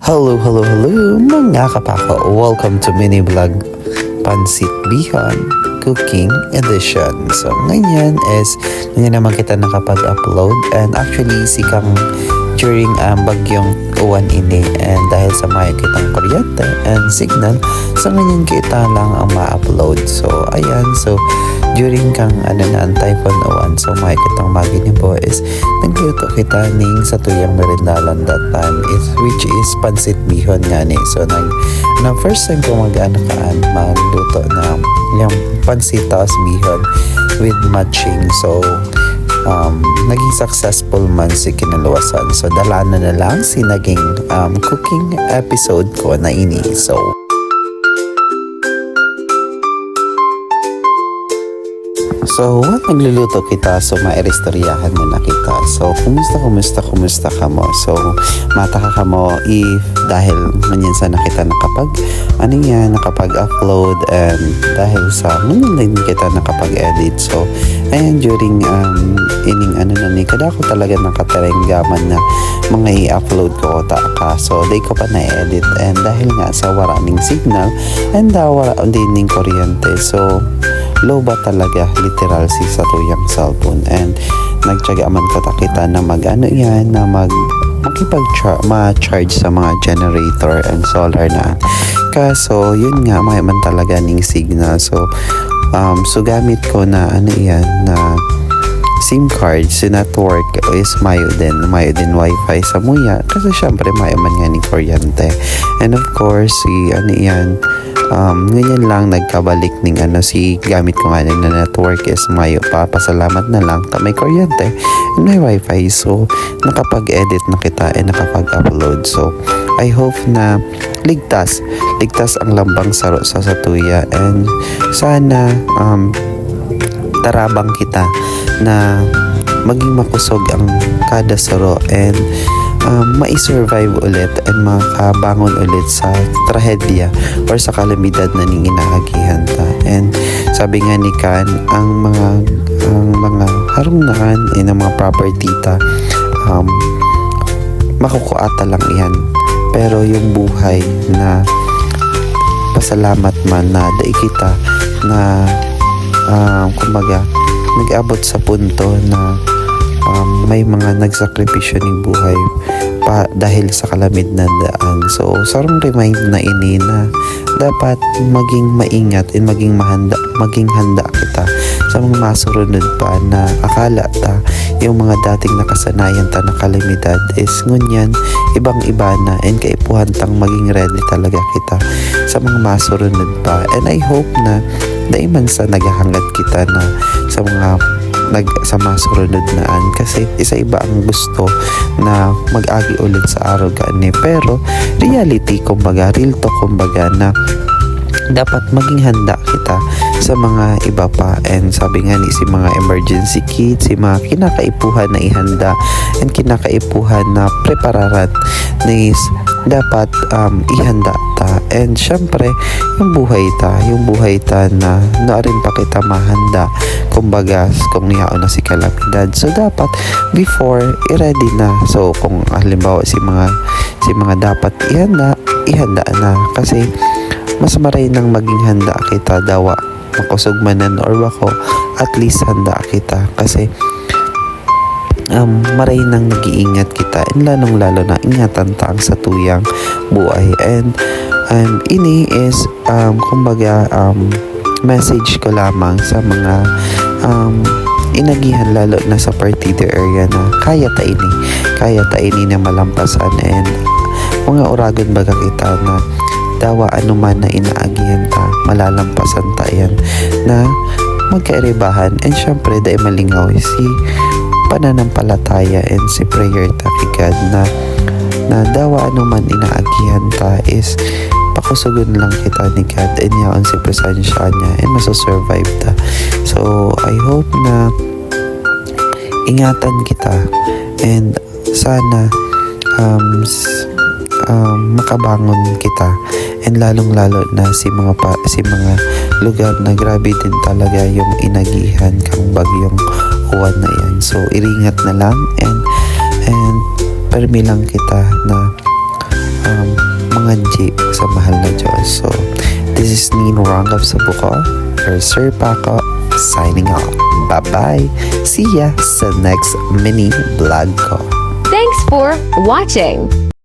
Hello mga kapako. Welcome to mini vlog Pansit Bihon Cooking Edition. So ngayon naman kita nakapag-upload, and actually sikang during bagyong uwan ini, and dahil sa may kitang kuryente and signal, so ngayon kita lang ang ma-upload. So ayan, so during kang typhoon uwan, so may kitang magini po is nagluto kita ning sa tuyang merindalan that time, which is pansit bihon nga ni. So first time ko magluto na yung pansit tapos bihon with matching. So naging successful man si kinaluwasan. So dalaan na lang si naging cooking episode ko na ini. So, nagluluto kita, so mairestoryahan mo na kita. So, kumusta ka mo? So, mataka ka mo if dahil manyan sa nakita nakapag-upload, and dahil sa manyan din kita nakapag-edit. So, ayan, during kada ko talaga nakatarenggaman na mga i-upload ko ka. So, day ko pa na-edit, and dahil nga sa waraning signal, and wala din ning kuryente. So, low ba talaga literal sa tuyang cellphone, and nagtyaga man kita na ma-charge sa mga generator and solar na. Kaso yun nga, may man talaga ning signal. So gamit ko na na SIM card, si network is mayo din wifi sa muya, kasi syempre mayo man nga ning kuryente. And of course ngayon lang nagkabalik ning si gamit ko nga na network is mayo pa. Pasalamat na lang may kuryente and may wifi, so nakapag-edit na kita and nakapag-upload. So I hope na ligtas ang lambang saro sa tuya, and sana tarabang kita na maging makusog ang kada saro, and mai-survive ulit and makabangon ulit sa trahedya or sa kalamidad na ning inaagihan ta. And sabi nga ni Kan, ang mga harungan ng mga property ta makukuata lang yan, pero yung buhay na pasalamat man na dai kita na kumbaga nag-abot sa punto na may mga nagsakripisyo ng buhay pa dahil sa kalamid na daan. So sarong remind na ini na dapat maging maingat and maging handa kita sa mga masurunod pa, na akala ta yung mga dating nakasanayan ta na kalamidad is ngunyan ibang-iba na, and kaipuhan tang maging ready talaga kita sa mga masurunod pa. And I hope na daiman sa naghahangad kita na sa mga masurunod naan, kasi isa-iba ang gusto na mag-agi ulit sa araw gani, pero reality kumbaga, real talk kumbaga, na dapat maging handa kita sa mga iba pa. And sabi nga ni si mga emergency kits, si mga kinakaipuhan na ihanda and kinakaipuhan na prepararan is dapat ihanda ta. And syempre yung buhay ta na rin pa kita mahanda kumbaga kung niyaon na si kalamidad. So dapat before i-ready na. So kung halimbawa si mga dapat ihanda na, kasi mas maray nang maging handa kita dawa makusog manan or wako, at least handa kita, kasi maray nang nag-iingat kita, and lalong-lalo na ingatan taang sa tuyang buhay. And ini is kumbaga message ko lamang sa mga inagihan, lalo na sa partido area, na kaya ta ini na malampasan, and mga uragon baga kita na dawa anuman na inaagihan ta, malalampasan ta yan na magkairibahan. And syempre dahil malingaw si pananampalataya and si prayer ta kay God na dawa anuman inaagihan ta is pakusugon lang kita ni God, and yaon si presensya niya, and masasurvive ta. So I hope na ingatan kita, and sana makabangon kita, and lalong-lalo na si mga lugar na grabe din talaga yung inagihan kang bagyong uwan na yan. So iringat na lang, and permi lang kita na G sa mahal na Diyos. So, this is Nino Rangab sa buko, or Sir Paco, signing off. Bye-bye! See ya sa next mini vlog ko. Thanks for watching.